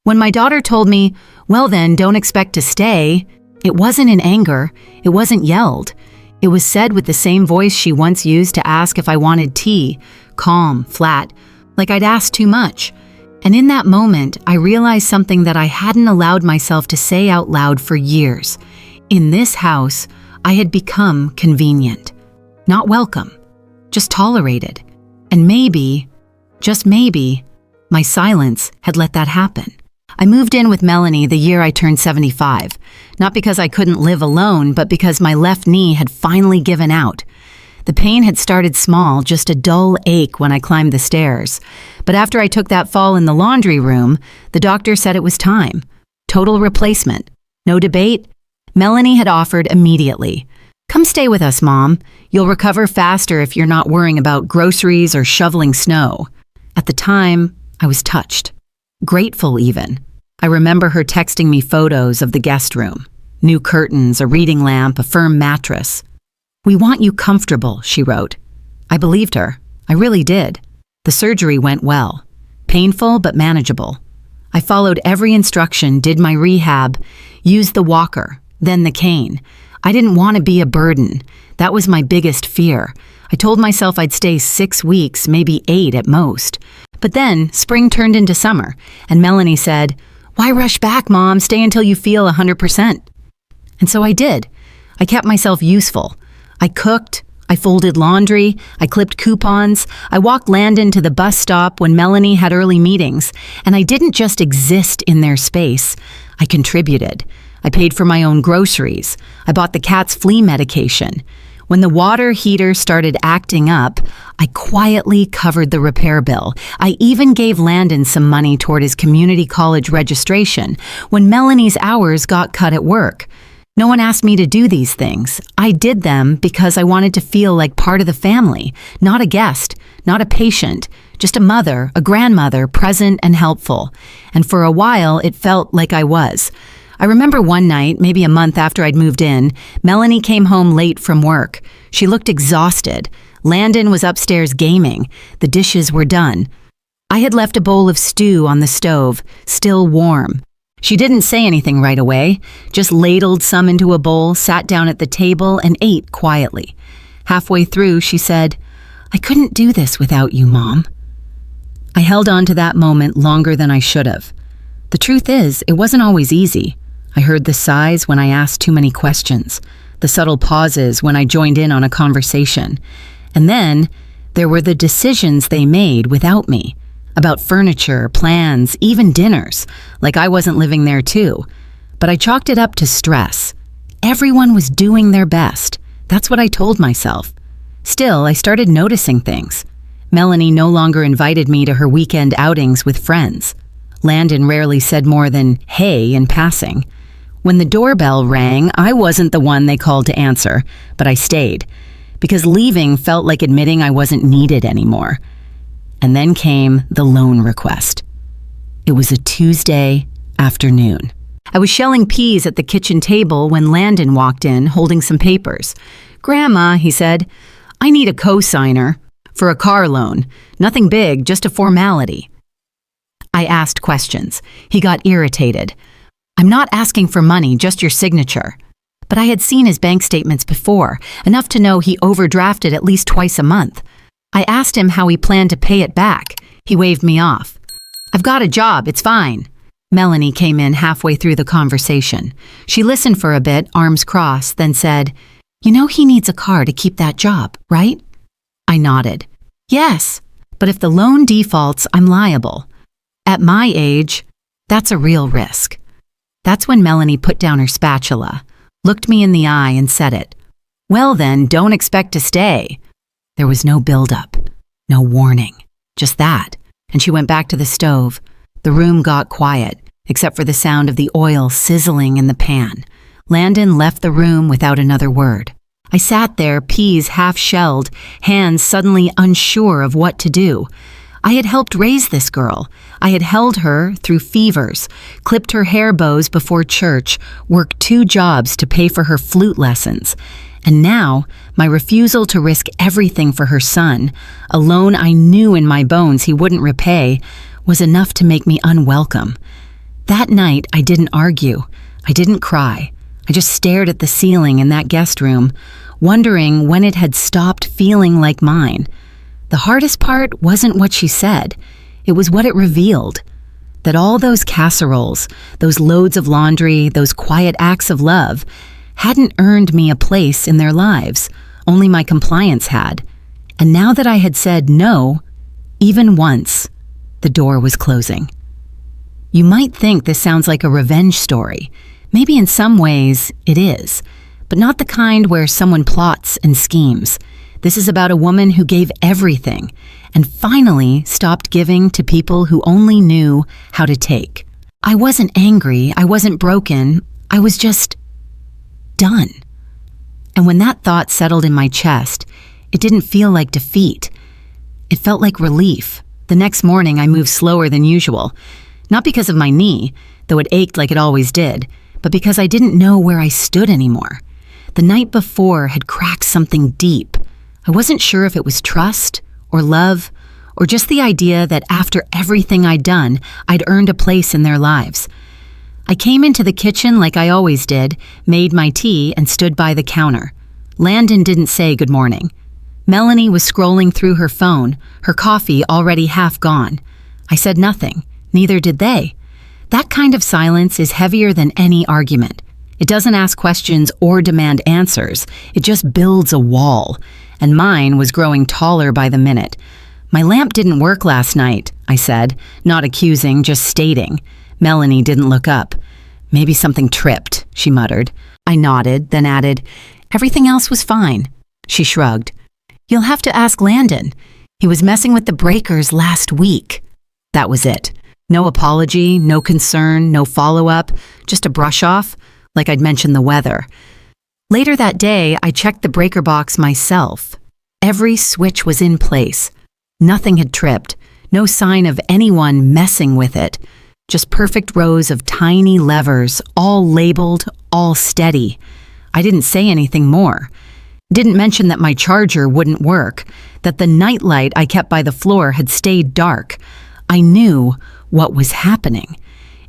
When my daughter told me, "Well then, don't expect to stay," it wasn't in anger, it wasn't yelled. It was said with the same voice she once used to ask if I wanted tea, calm, flat, like I'd asked too much. And in that moment, I realized something that I hadn't allowed myself to say out loud for years. In this house, I had become convenient. Not welcome, just tolerated. And maybe, just maybe, my silence had let that happen. I moved in with Melanie the year I turned 75, not because I couldn't live alone, but because my left knee had finally given out. The pain had started small, just a dull ache when I climbed the stairs. But after I took that fall in the laundry room, the doctor said it was time. Total replacement. No debate. Melanie had offered immediately. "Come stay with us, Mom. You'll recover faster if you're not worrying about groceries or shoveling snow." At the time, I was touched. Grateful even. I remember her texting me photos of the guest room. New curtains, a reading lamp, a firm mattress. "We want you comfortable," she wrote. I believed her. I really did. The surgery went well. Painful but manageable. I followed every instruction, did my rehab, used the walker, then the cane. I didn't want to be a burden. That was my biggest fear. I told myself I'd stay 6 weeks, maybe 8 at most. But then spring turned into summer, and Melanie said, "Why rush back, Mom? Stay until you feel 100%. And so I did. I kept myself useful. I cooked, I folded laundry, I clipped coupons, I walked Landon to the bus stop when Melanie had early meetings, and I didn't just exist in their space. I contributed. I paid for my own groceries. I bought the cat's flea medication. When the water heater started acting up, I quietly covered the repair bill. I even gave Landon some money toward his community college registration when Melanie's hours got cut at work. No one asked me to do these things. I did them because I wanted to feel like part of the family, not a guest, not a patient, just a mother, a grandmother, present and helpful. And for a while, it felt like I was. I remember one night, maybe a month after I'd moved in, Melanie came home late from work. She looked exhausted. Landon was upstairs gaming. The dishes were done. I had left a bowl of stew on the stove, still warm. She didn't say anything right away, just ladled some into a bowl, sat down at the table, and ate quietly. Halfway through, she said, "I couldn't do this without you, Mom." I held on to that moment longer than I should have. The truth is, it wasn't always easy. I heard the sighs when I asked too many questions, the subtle pauses when I joined in on a conversation. And then there were the decisions they made without me. About furniture, plans, even dinners, like I wasn't living there too. But I chalked it up to stress. Everyone was doing their best. That's what I told myself. Still, I started noticing things. Melanie no longer invited me to her weekend outings with friends. Landon rarely said more than, "Hey," in passing. When the doorbell rang, I wasn't the one they called to answer, but I stayed, because leaving felt like admitting I wasn't needed anymore. And then came the loan request. It was a Tuesday afternoon. I was shelling peas at the kitchen table when Landon walked in, holding some papers. "Grandma," he said, "I need a co-signer for a car loan. Nothing big, just a formality." I asked questions. He got irritated. "I'm not asking for money, just your signature." But I had seen his bank statements before, enough to know he overdrafted at least twice a month. I asked him how he planned to pay it back. He waved me off. "I've got a job, it's fine." Melanie came in halfway through the conversation. She listened for a bit, arms crossed, then said, "You know he needs a car to keep that job, right?" I nodded. "Yes, but if the loan defaults, I'm liable. At my age, that's a real risk." That's when Melanie put down her spatula, looked me in the eye and said it. "Well then, don't expect to stay." There was no build-up, no warning, just that. And she went back to the stove. The room got quiet, except for the sound of the oil sizzling in the pan. Landon left the room without another word. I sat there, peas half-shelled, hands suddenly unsure of what to do. I had helped raise this girl. I had held her through fevers, clipped her hair bows before church, worked 2 jobs to pay for her flute lessons. And now, my refusal to risk everything for her son, a loan I knew in my bones he wouldn't repay, was enough to make me unwelcome. That night, I didn't argue. I didn't cry. I just stared at the ceiling in that guest room, wondering when it had stopped feeling like mine. The hardest part wasn't what she said. It was what it revealed. That all those casseroles, those loads of laundry, those quiet acts of love, hadn't earned me a place in their lives. Only my compliance had. And now that I had said no, even once, the door was closing. You might think this sounds like a revenge story. Maybe in some ways it is, but not the kind where someone plots and schemes. This is about a woman who gave everything and finally stopped giving to people who only knew how to take. I wasn't angry, I wasn't broken, I was just done. And when that thought settled in my chest, it didn't feel like defeat. It felt like relief. The next morning I moved slower than usual. Not because of my knee, though it ached like it always did, but because I didn't know where I stood anymore. The night before had cracked something deep. I wasn't sure if it was trust or love or just the idea that after everything I'd done, I'd earned a place in their lives. I came into the kitchen like I always did, made my tea, and stood by the counter. Landon didn't say good morning. Melanie was scrolling through her phone, her coffee already half gone. I said nothing. Neither did they. That kind of silence is heavier than any argument. It doesn't ask questions or demand answers. It just builds a wall. And mine was growing taller by the minute. My lamp didn't work last night, I said, not accusing, just stating. Melanie didn't look up. Maybe something tripped, she muttered. I nodded, then added, everything else was fine. She shrugged. You'll have to ask Landon. He was messing with the breakers last week. That was it. No apology, no concern, no follow-up, just a brush-off, like I'd mentioned the weather. Later that day, I checked the breaker box myself. Every switch was in place. Nothing had tripped, no sign of anyone messing with it. Just perfect rows of tiny levers, all labeled, all steady. I didn't say anything more. Didn't mention that my charger wouldn't work, that the nightlight I kept by the floor had stayed dark. I knew what was happening.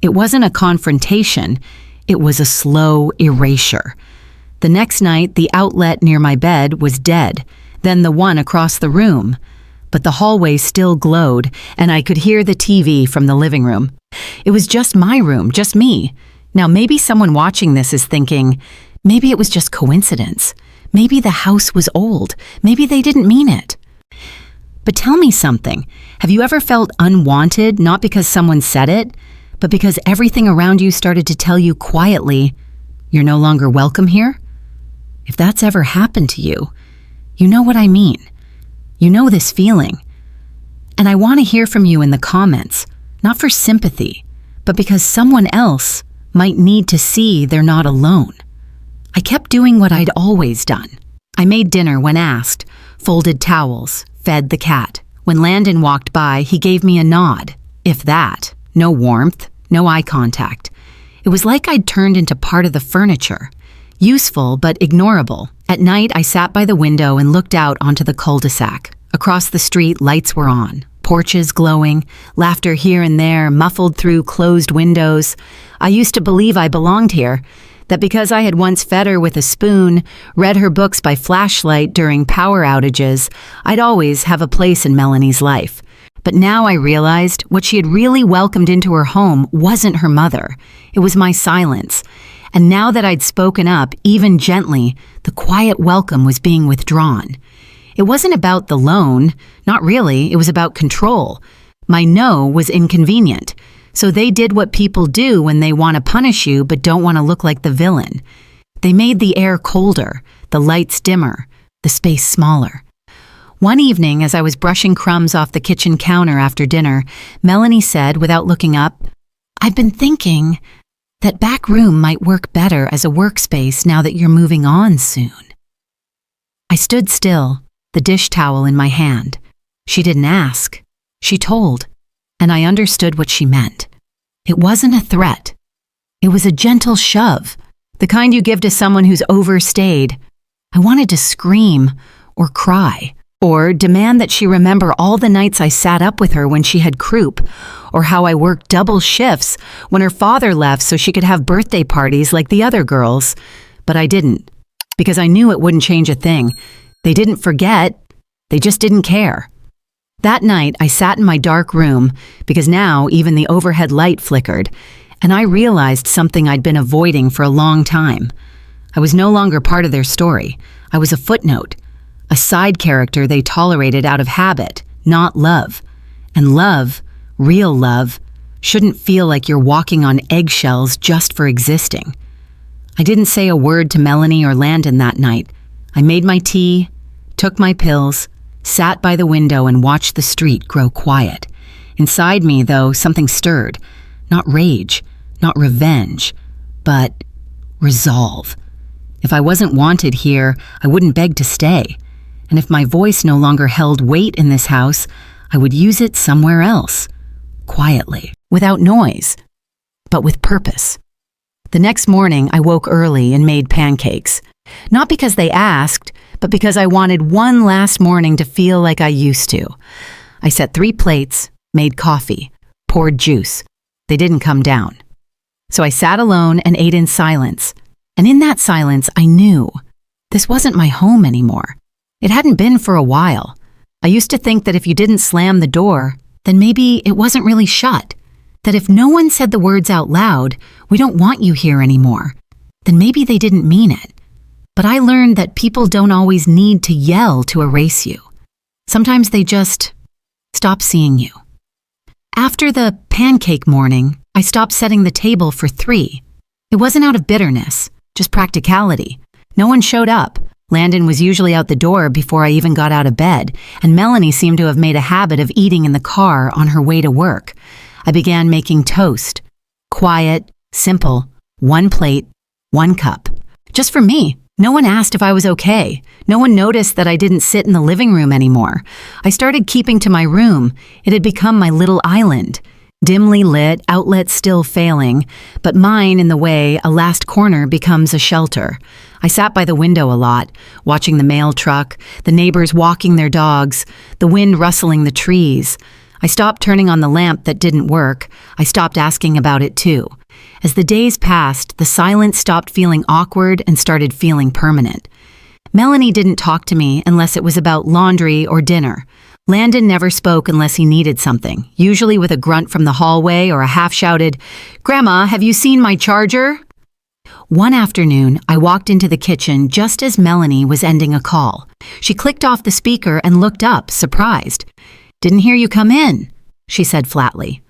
It wasn't a confrontation, it was a slow erasure. The next night, the outlet near my bed was dead, then the one across the room. But the hallway still glowed, and I could hear the TV from the living room. It was just my room, just me. Now maybe someone watching this is thinking, maybe it was just coincidence. Maybe the house was old. Maybe they didn't mean it. But tell me something. Have you ever felt unwanted, not because someone said it, but because everything around you started to tell you quietly, you're no longer welcome here? If that's ever happened to you, you know what I mean. You know this feeling. And I want to hear from you in the comments, not for sympathy, but because someone else might need to see they're not alone. I kept doing what I'd always done. I made dinner when asked, folded towels, fed the cat. When Landon walked by, he gave me a nod, if that. No warmth, no eye contact. It was like I'd turned into part of the furniture. Useful, but ignorable. At night, I sat by the window and looked out onto the cul-de-sac. Across the street, lights were on, porches glowing, laughter here and there, muffled through closed windows. I used to believe I belonged here, that because I had once fed her with a spoon, read her books by flashlight during power outages, I'd always have a place in Melanie's life. But now I realized what she had really welcomed into her home wasn't her mother. It was my silence. And now that I'd spoken up, even gently, the quiet welcome was being withdrawn. It wasn't about the loan. Not really. It was about control. My no was inconvenient. So they did what people do when they want to punish you but don't want to look like the villain. They made the air colder, the lights dimmer, the space smaller. One evening, as I was brushing crumbs off the kitchen counter after dinner, Melanie said, without looking up, "I've been thinking that back room might work better as a workspace now that you're moving on soon." I stood still, the dish towel in my hand. She didn't ask. She told, and I understood what she meant. It wasn't a threat. It was a gentle shove, the kind you give to someone who's overstayed. I wanted to scream or cry. Or demand that she remember all the nights I sat up with her when she had croup, or how I worked double shifts when her father left so she could have birthday parties like the other girls. But I didn't, because I knew it wouldn't change a thing. They didn't forget, they just didn't care. That night, I sat in my dark room, because now even the overhead light flickered, and I realized something I'd been avoiding for a long time. I was no longer part of their story. I was a footnote, a side character they tolerated out of habit, not love. And love, real love, shouldn't feel like you're walking on eggshells just for existing. I didn't say a word to Melanie or Landon that night. I made my tea, took my pills, sat by the window and watched the street grow quiet. Inside me, though, something stirred. Not rage, not revenge, but resolve. If I wasn't wanted here, I wouldn't beg to stay. And if my voice no longer held weight in this house, I would use it somewhere else. Quietly, without noise, but with purpose. The next morning, I woke early and made pancakes. Not because they asked, but because I wanted one last morning to feel like I used to. I set 3 plates, made coffee, poured juice. They didn't come down. So I sat alone and ate in silence. And in that silence, I knew this wasn't my home anymore. It hadn't been for a while. I used to think that if you didn't slam the door, then maybe it wasn't really shut. That if no one said the words out loud, "We don't want you here anymore," then maybe they didn't mean it. But I learned that people don't always need to yell to erase you. Sometimes they just stop seeing you. After the pancake morning, I stopped setting the table for 3. It wasn't out of bitterness, just practicality. No one showed up. Landon was usually out the door before I even got out of bed, and Melanie seemed to have made a habit of eating in the car on her way to work. I began making toast. Quiet, simple, 1 plate, 1 cup. Just for me. No one asked if I was okay. No one noticed that I didn't sit in the living room anymore. I started keeping to my room. It had become my little island. Dimly lit, outlets still failing, but mine in the way a last corner becomes a shelter. I sat by the window a lot, watching the mail truck, the neighbors walking their dogs, the wind rustling the trees. I stopped turning on the lamp that didn't work. I stopped asking about it too. As the days passed, the silence stopped feeling awkward and started feeling permanent. Melanie didn't talk to me unless it was about laundry or dinner. Landon never spoke unless he needed something, usually with a grunt from the hallway or a half-shouted, "Grandma, have you seen my charger?" One afternoon, I walked into the kitchen just as Melanie was ending a call. She clicked off the speaker and looked up, surprised. "Didn't hear you come in," she said flatly.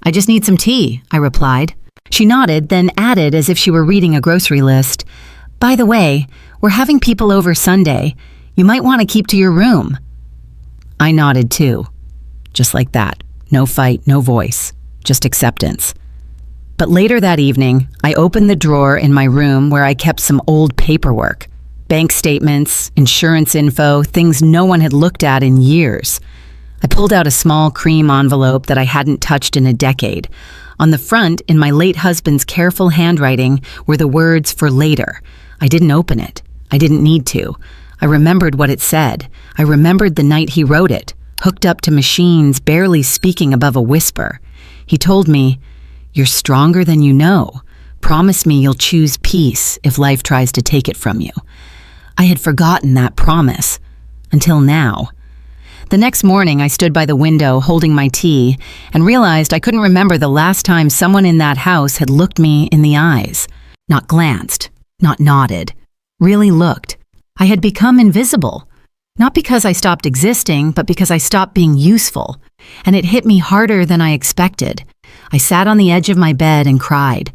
"I just need some tea," I replied. She nodded, then added as if she were reading a grocery list, "By the way, we're having people over Sunday. You might want to keep to your room." I nodded too. Just like that. No fight, no voice. Just acceptance. But later that evening, I opened the drawer in my room where I kept some old paperwork. Bank statements, insurance info, things no one had looked at in years. I pulled out a small cream envelope that I hadn't touched in a decade. On the front, in my late husband's careful handwriting, were the words "for later." I didn't open it. I didn't need to. I remembered what it said. I remembered the night he wrote it, hooked up to machines, barely speaking above a whisper. He told me, "You're stronger than you know. Promise me you'll choose peace if life tries to take it from you." I had forgotten that promise. Until now. The next morning, I stood by the window holding my tea and realized I couldn't remember the last time someone in that house had looked me in the eyes. Not glanced, not nodded. Really looked. I had become invisible. Not because I stopped existing, but because I stopped being useful. And it hit me harder than I expected. I sat on the edge of my bed and cried.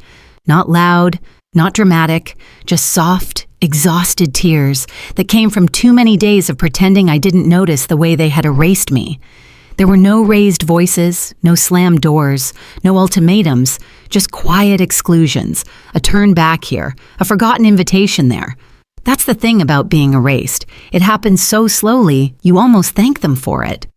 Not loud, not dramatic, just soft, exhausted tears that came from too many days of pretending I didn't notice the way they had erased me. There were no raised voices, no slammed doors, no ultimatums, just quiet exclusions, a turn back here, a forgotten invitation there. That's the thing about being erased. It happens so slowly, you almost thank them for it.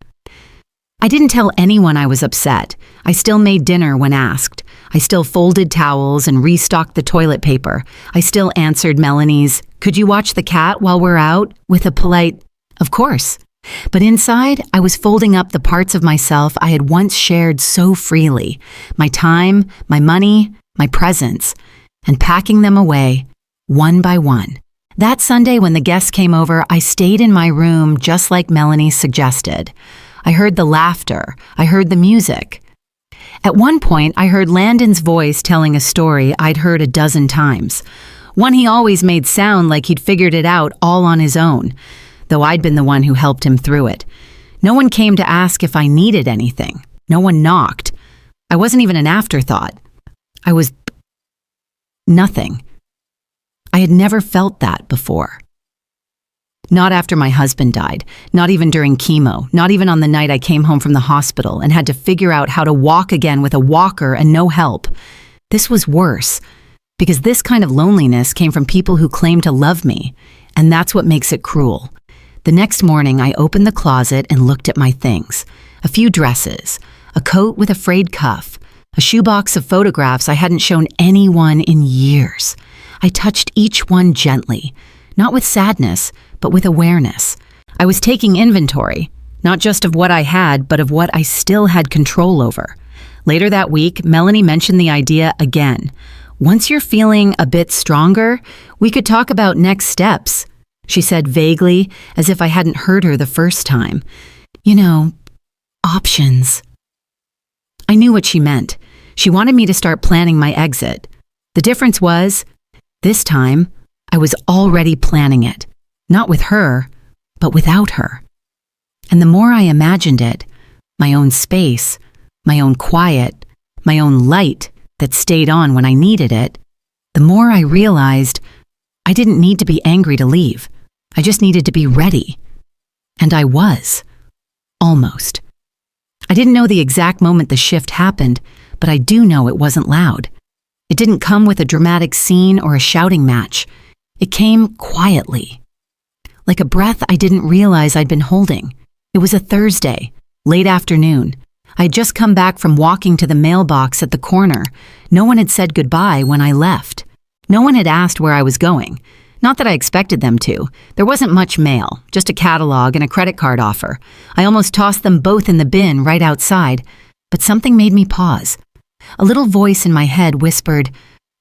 I didn't tell anyone I was upset. I still made dinner when asked. I still folded towels and restocked the toilet paper. I still answered Melanie's, "Could you watch the cat while we're out?" with a polite, "Of course." But inside, I was folding up the parts of myself I had once shared so freely, my time, my money, my presence, and packing them away, one by one. That Sunday when the guests came over, I stayed in my room just like Melanie suggested. I heard the laughter. I heard the music. At one point, I heard Landon's voice telling a story I'd heard a dozen times. One he always made sound like he'd figured it out all on his own, though I'd been the one who helped him through it. No one came to ask if I needed anything. No one knocked. I wasn't even an afterthought. I was nothing. I had never felt that before. Not after my husband died, not even during chemo, not even on the night I came home from the hospital and had to figure out how to walk again with a walker and no help. This was worse, because this kind of loneliness came from people who claimed to love me, and that's what makes it cruel. The next morning, I opened the closet and looked at my things. A few dresses, a coat with a frayed cuff, a shoebox of photographs I hadn't shown anyone in years. I touched each one gently, not with sadness, but with awareness. I was taking inventory, not just of what I had, but of what I still had control over. Later that week, Melanie mentioned the idea again. Once you're feeling a bit stronger, we could talk about next steps, she said vaguely, as if I hadn't heard her the first time. You know, options. I knew what she meant. She wanted me to start planning my exit. The difference was, this time, I was already planning it. Not with her, but without her. And the more I imagined it, my own space, my own quiet, my own light that stayed on when I needed it, the more I realized I didn't need to be angry to leave. I just needed to be ready. And I was. Almost. I didn't know the exact moment the shift happened, but I do know it wasn't loud. It didn't come with a dramatic scene or a shouting match. It came quietly. Like a breath I didn't realize I'd been holding. It was a Thursday, late afternoon. I had just come back from walking to the mailbox at the corner. No one had said goodbye when I left. No one had asked where I was going. Not that I expected them to. There wasn't much mail, just a catalog and a credit card offer. I almost tossed them both in the bin right outside, but something made me pause. A little voice in my head whispered,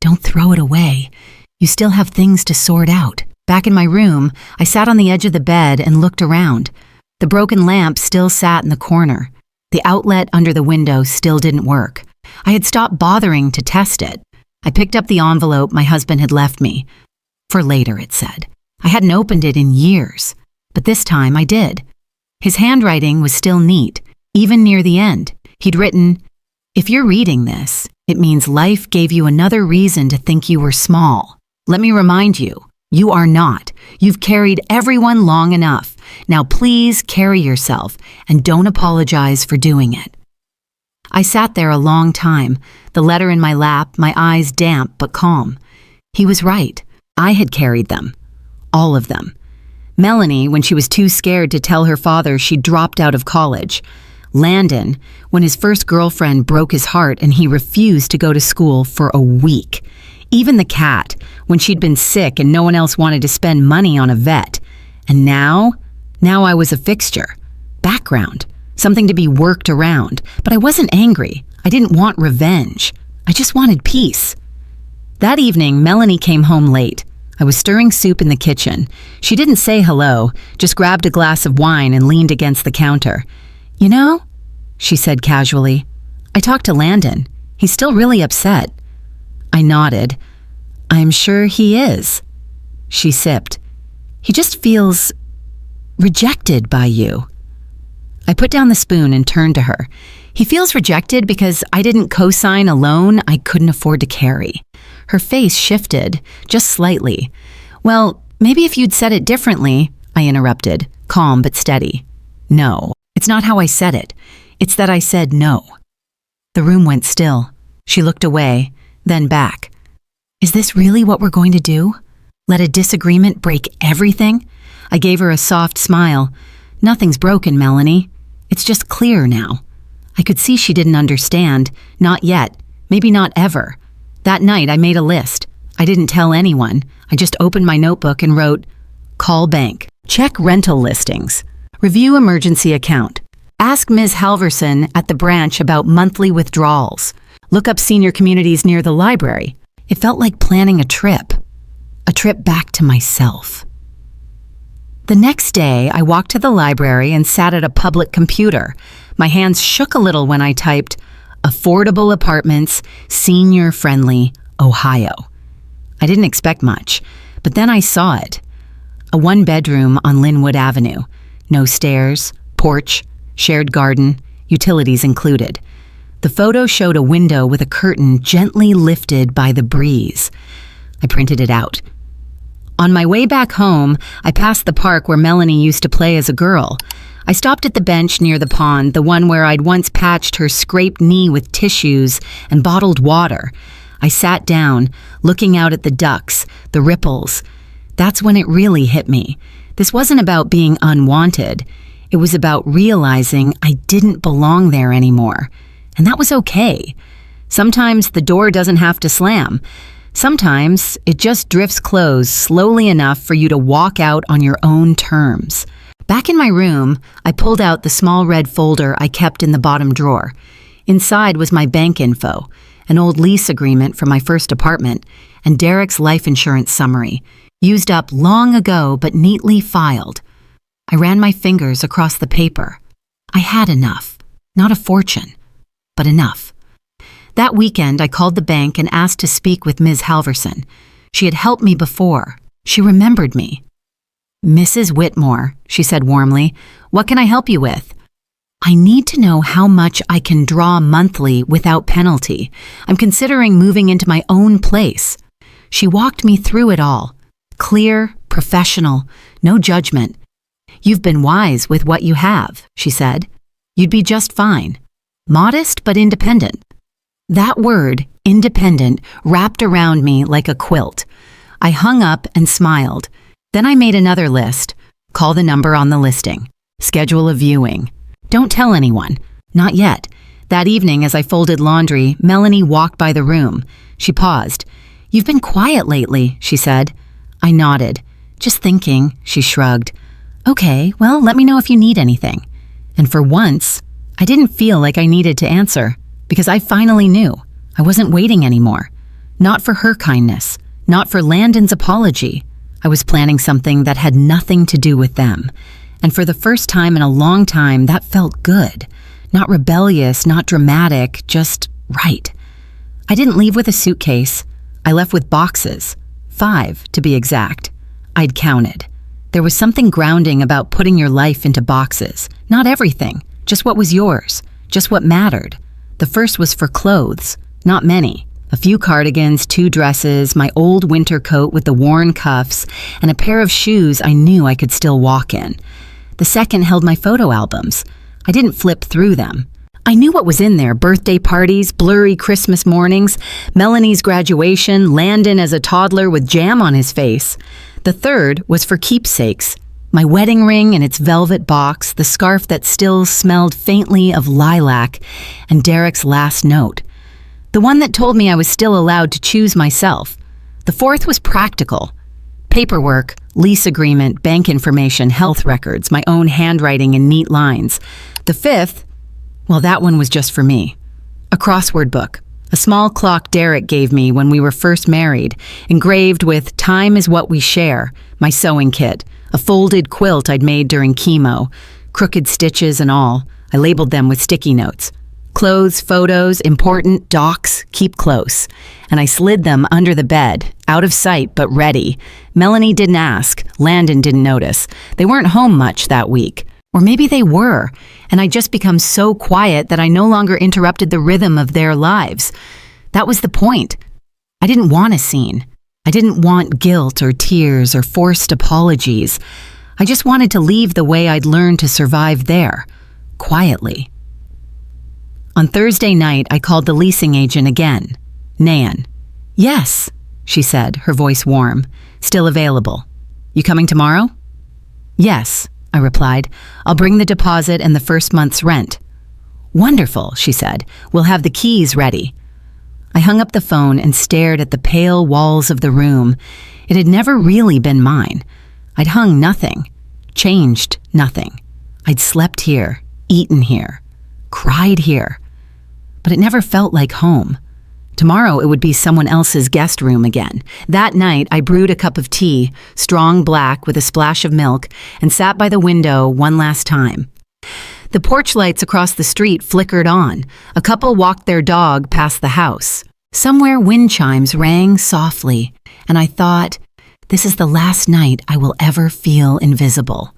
"Don't throw it away. You still have things to sort out." Back in my room, I sat on the edge of the bed and looked around. The broken lamp still sat in the corner. The outlet under the window still didn't work. I had stopped bothering to test it. I picked up the envelope my husband had left me. For later, it said. I hadn't opened it in years, but this time I did. His handwriting was still neat, even near the end. He'd written, "If you're reading this, it means life gave you another reason to think you were small. Let me remind you, you are not. You've carried everyone long enough. Now please carry yourself and don't apologize for doing it." I sat there a long time, the letter in my lap, my eyes damp but calm. He was right. I had carried them. All of them. Melanie, when she was too scared to tell her father she dropped out of college. Landon, when his first girlfriend broke his heart and he refused to go to school for a week. Even the cat, when she'd been sick and no one else wanted to spend money on a vet. And now I was a fixture. Background. Something to be worked around. But I wasn't angry. I didn't want revenge. I just wanted peace. That evening, Melanie came home late. I was stirring soup in the kitchen. She didn't say hello, just grabbed a glass of wine and leaned against the counter. "You know," she said casually, "I talked to Landon. He's still really upset." I nodded. "I'm sure he is." She sipped. "He just feels rejected by you." I put down the spoon and turned to her. "He feels rejected because I didn't co-sign a loan I couldn't afford to carry." Her face shifted, just slightly. "Well, maybe if you'd said it differently," I interrupted, calm but steady. "No, it's not how I said it. It's that I said no." The room went still. She looked away, then back. "Is this really what we're going to do? Let a disagreement break everything?" I gave her a soft smile. "Nothing's broken, Melanie. It's just clear now." I could see she didn't understand. Not yet. Maybe not ever. That night, I made a list. I didn't tell anyone. I just opened my notebook and wrote, "Call bank. Check rental listings. Review emergency account. Ask Ms. Halverson at the branch about monthly withdrawals. Look up senior communities near the library. It felt like planning a trip back to myself. The next day, I walked to the library and sat at a public computer. My hands shook a little when I typed, "Affordable apartments, senior-friendly, Ohio." I didn't expect much, but then I saw it. A one-bedroom on Linwood Avenue. No stairs, porch, shared garden, utilities included. The photo showed a window with a curtain gently lifted by the breeze. I printed it out. On my way back home, I passed the park where Melanie used to play as a girl. I stopped at the bench near the pond, the one where I'd once patched her scraped knee with tissues and bottled water. I sat down, looking out at the ducks, the ripples. That's when it really hit me. This wasn't about being unwanted. It was about realizing I didn't belong there anymore. And that was okay. Sometimes the door doesn't have to slam. Sometimes it just drifts closed slowly enough for you to walk out on your own terms. Back in my room, I pulled out the small red folder I kept in the bottom drawer. Inside was my bank info, an old lease agreement for my first apartment, and Derek's life insurance summary, used up long ago but neatly filed. I ran my fingers across the paper. I had enough. Not a fortune, but enough. That weekend, I called the bank and asked to speak with Ms. Halverson. She had helped me before. She remembered me. "Mrs. Whitmore," she said warmly, "what can I help you with?" "I need to know how much I can draw monthly without penalty. I'm considering moving into my own place." She walked me through it all. Clear, professional, no judgment. "You've been wise with what you have," she said. "You'd be just fine. Modest but independent." That word, independent, wrapped around me like a quilt. I hung up and smiled. Then I made another list. Call the number on the listing. Schedule a viewing. Don't tell anyone. Not yet. That evening, as I folded laundry, Melanie walked by the room. She paused. "You've been quiet lately," she said. I nodded. "Just thinking," she shrugged. "Okay, well, let me know if you need anything." And for once, I didn't feel like I needed to answer, because I finally knew. I wasn't waiting anymore. Not for her kindness, not for Landon's apology. I was planning something that had nothing to do with them. And for the first time in a long time, that felt good. Not rebellious, not dramatic, just right. I didn't leave with a suitcase. I left with boxes. 5, to be exact. I'd counted. There was something grounding about putting your life into boxes. Not everything, just what was yours, just what mattered. The first was for clothes, not many. A few cardigans, 2 dresses, my old winter coat with the worn cuffs, and a pair of shoes I knew I could still walk in. The second held my photo albums. I didn't flip through them. I knew what was in there: birthday parties, blurry Christmas mornings, Melanie's graduation, Landon as a toddler with jam on his face. The third was for keepsakes. My wedding ring in its velvet box, the scarf that still smelled faintly of lilac, and Derek's last note. The one that told me I was still allowed to choose myself. The fourth was practical. Paperwork, lease agreement, bank information, health records, my own handwriting in neat lines. The fifth, well, that one was just for me. A crossword book. A small clock Derek gave me when we were first married, engraved with "Time is what we share," my sewing kit, a folded quilt I'd made during chemo, crooked stitches and all. I labeled them with sticky notes. Clothes, photos, important, docs, keep close. And I slid them under the bed, out of sight but ready. Melanie didn't ask. Landon didn't notice. They weren't home much that week. Or maybe they were, and I'd just become so quiet that I no longer interrupted the rhythm of their lives. That was the point. I didn't want a scene. I didn't want guilt or tears or forced apologies. I just wanted to leave the way I'd learned to survive there, quietly. On Thursday night, I called the leasing agent again. Nan. "Yes," she said, her voice warm. "Still available. You coming tomorrow?" "Yes," I replied. "I'll bring the deposit and the first month's rent." "Wonderful," she said. "We'll have the keys ready." I hung up the phone and stared at the pale walls of the room. It had never really been mine. I'd hung nothing, changed nothing. I'd slept here, eaten here, cried here, but it never felt like home. Tomorrow it would be someone else's guest room again. That night, I brewed a cup of tea, strong black with a splash of milk, and sat by the window one last time. The porch lights across the street flickered on. A couple walked their dog past the house. Somewhere wind chimes rang softly, and I thought, this is the last night I will ever feel invisible.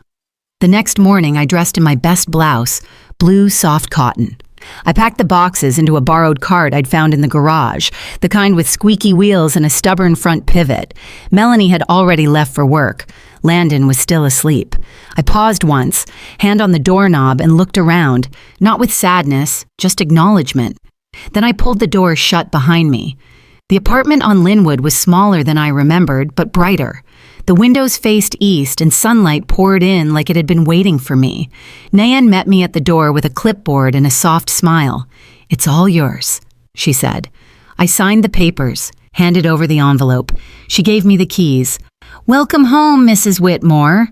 The next morning, I dressed in my best blouse, blue soft cotton. I packed the boxes into a borrowed cart I'd found in the garage, the kind with squeaky wheels and a stubborn front pivot. Melanie had already left for work. Landon was still asleep. I paused once, hand on the doorknob, and looked around, not with sadness, just acknowledgement. Then I pulled the door shut behind me. The apartment on Linwood was smaller than I remembered, but brighter. The windows faced east and sunlight poured in like it had been waiting for me. Nayan met me at the door with a clipboard and a soft smile. "It's all yours," she said. I signed the papers, handed over the envelope. She gave me the keys. "Welcome home, Mrs. Whitmore."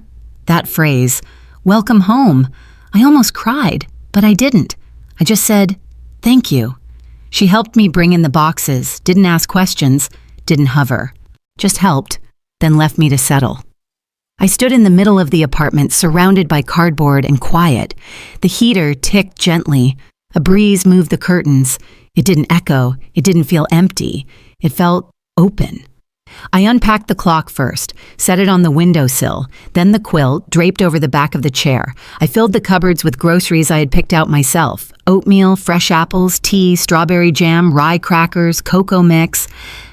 That phrase, "welcome home," I almost cried, but I didn't. I just said, "Thank you." She helped me bring in the boxes, didn't ask questions, didn't hover. Just helped, then left me to settle. I stood in the middle of the apartment, surrounded by cardboard and quiet. The heater ticked gently. A breeze moved the curtains. It didn't echo. It didn't feel empty. It felt open. I unpacked the clock first, set it on the windowsill, then the quilt draped over the back of the chair. I filled the cupboards with groceries I had picked out myself: oatmeal, fresh apples, tea, strawberry jam, rye crackers, cocoa mix.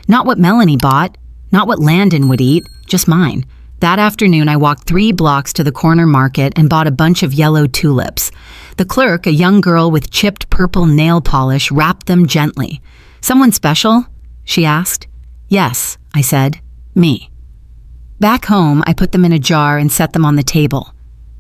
Not what Melanie bought, not what Landon would eat, just mine. That afternoon, I walked 3 blocks to the corner market and bought a bunch of yellow tulips. The clerk, a young girl with chipped purple nail polish, wrapped them gently. "Someone special?" she asked. "Yes," I said. "Me." Back home, I put them in a jar and set them on the table.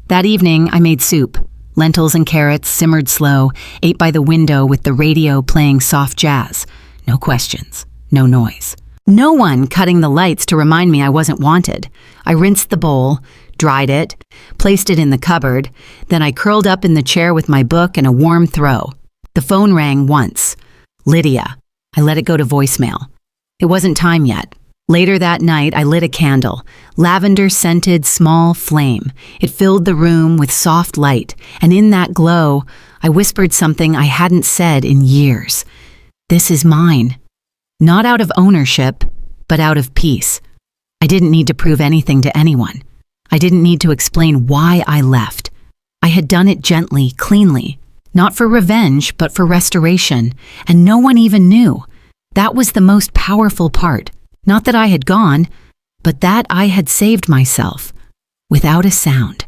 That evening, I made soup. Lentils and carrots, simmered slow, ate by the window with the radio playing soft jazz. No questions, no noise. No one cutting the lights to remind me I wasn't wanted. I rinsed the bowl, dried it, placed it in the cupboard. Then I curled up in the chair with my book and a warm throw. The phone rang once. Lydia. I let it go to voicemail. It wasn't time yet. Later that night, I lit a candle, lavender-scented small flame. It filled the room with soft light, and in that glow, I whispered something I hadn't said in years. "This is mine." Not out of ownership, but out of peace. I didn't need to prove anything to anyone. I didn't need to explain why I left. I had done it gently, cleanly, not for revenge, but for restoration, and no one even knew. That was the most powerful part. Not that I had gone, but that I had saved myself, without a sound.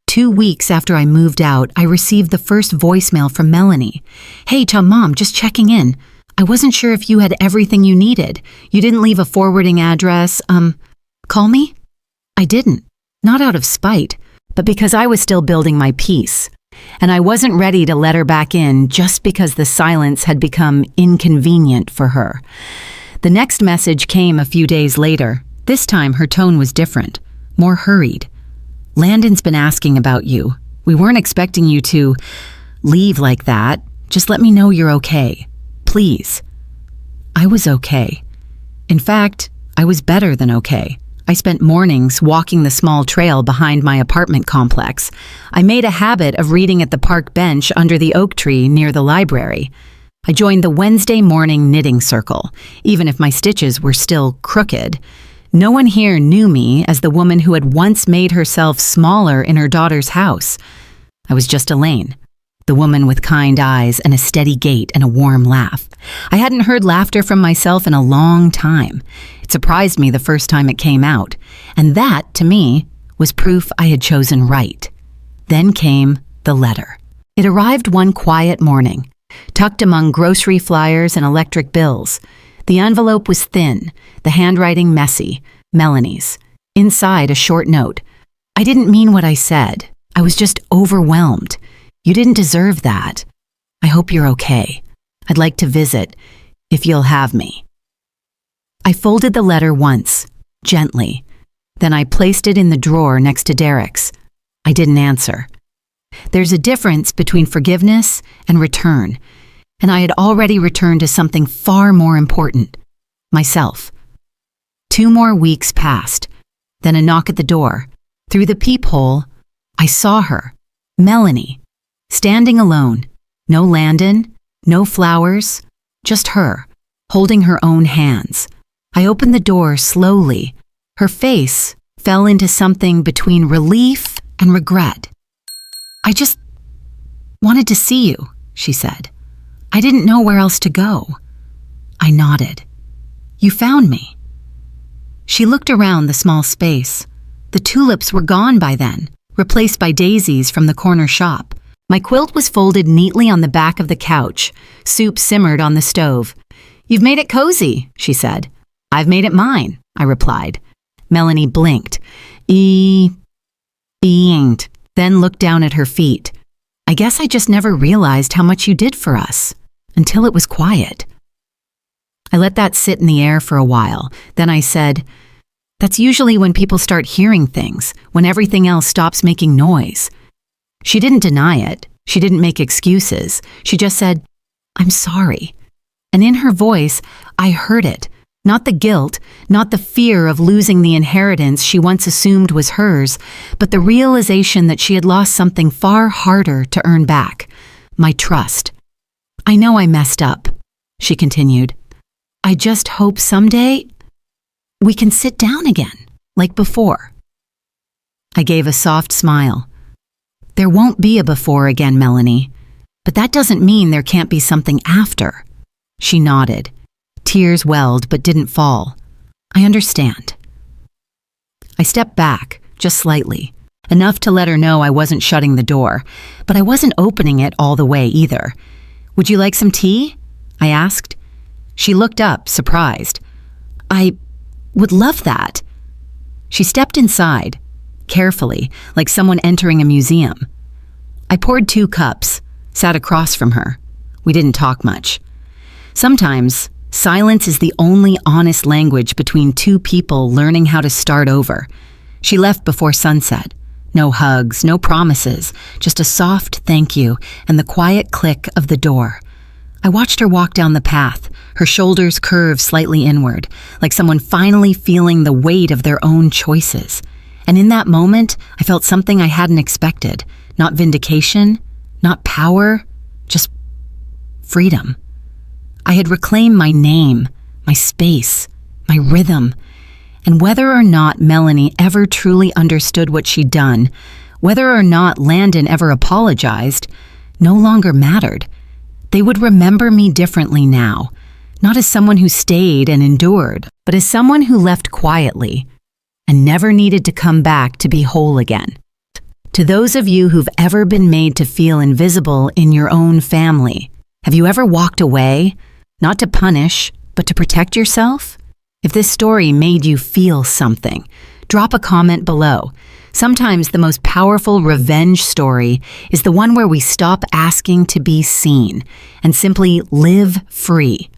2 weeks after I moved out, I received the first voicemail from Melanie. "Hey, Mom, just checking in. I wasn't sure if you had everything you needed. You didn't leave a forwarding address. Call me?" I didn't. Not out of spite, but because I was still building my peace. And I wasn't ready to let her back in just because the silence had become inconvenient for her. The next message came a few days later. This time her tone was different, more hurried. "Landon's been asking about you. We weren't expecting you to leave like that. Just let me know you're okay. Please." I was okay. In fact, I was better than okay. I spent mornings walking the small trail behind my apartment complex. I made a habit of reading at the park bench under the oak tree near the library. I joined the Wednesday morning knitting circle, even if my stitches were still crooked. No one here knew me as the woman who had once made herself smaller in her daughter's house. I was just Elaine, the woman with kind eyes and a steady gait and a warm laugh. I hadn't heard laughter from myself in a long time. It surprised me the first time it came out, and that, to me, was proof I had chosen right. Then came the letter. It arrived one quiet morning, tucked among grocery flyers and electric bills. The envelope was thin, the handwriting messy, Melanie's. Inside, a short note. "I didn't mean what I said. I was just overwhelmed. You didn't deserve that. I hope you're okay. I'd like to visit, if you'll have me." I folded the letter once, gently. Then I placed it in the drawer next to Derek's. I didn't answer. There's a difference between forgiveness and return, and I had already returned to something far more important, myself. 2 more weeks passed, then a knock at the door. Through the peephole, I saw her, Melanie, standing alone. No Landon, no flowers, just her, holding her own hands. I opened the door slowly. Her face fell into something between relief and regret. "I just wanted to see you," she said. "I didn't know where else to go." I nodded. "You found me." She looked around the small space. The tulips were gone by then, replaced by daisies from the corner shop. My quilt was folded neatly on the back of the couch. Soup simmered on the stove. "You've made it cozy," she said. "I've made it mine," I replied. Melanie blinked. Beinged, then looked down at her feet. "I guess I just never realized how much you did for us, until it was quiet." I let that sit in the air for a while. Then I said, "That's usually when people start hearing things, when everything else stops making noise." She didn't deny it. She didn't make excuses. She just said, "I'm sorry." And in her voice, I heard it. Not the guilt, not the fear of losing the inheritance she once assumed was hers, but the realization that she had lost something far harder to earn back, my trust. "I know I messed up," she continued. "I just hope someday we can sit down again, like before." I gave a soft smile. "There won't be a before again, Melanie, but that doesn't mean there can't be something after." She nodded. Tears welled but didn't fall. "I understand." I stepped back, just slightly, enough to let her know I wasn't shutting the door, but I wasn't opening it all the way either. "Would you like some tea?" I asked. She looked up, surprised. "I would love that." She stepped inside, carefully, like someone entering a museum. I poured 2 cups, sat across from her. We didn't talk much. Sometimes, silence is the only honest language between 2 people learning how to start over. She left before sunset. No hugs, no promises, just a soft thank you and the quiet click of the door. I watched her walk down the path, her shoulders curve slightly inward, like someone finally feeling the weight of their own choices. And in that moment, I felt something I hadn't expected. Not vindication, not power, just freedom. I had reclaimed my name, my space, my rhythm. And whether or not Melanie ever truly understood what she'd done, whether or not Landon ever apologized, no longer mattered. They would remember me differently now, not as someone who stayed and endured, but as someone who left quietly and never needed to come back to be whole again. To those of you who've ever been made to feel invisible in your own family, have you ever walked away, not to punish, but to protect yourself? If this story made you feel something, drop a comment below. Sometimes the most powerful revenge story is the one where we stop asking to be seen and simply live free.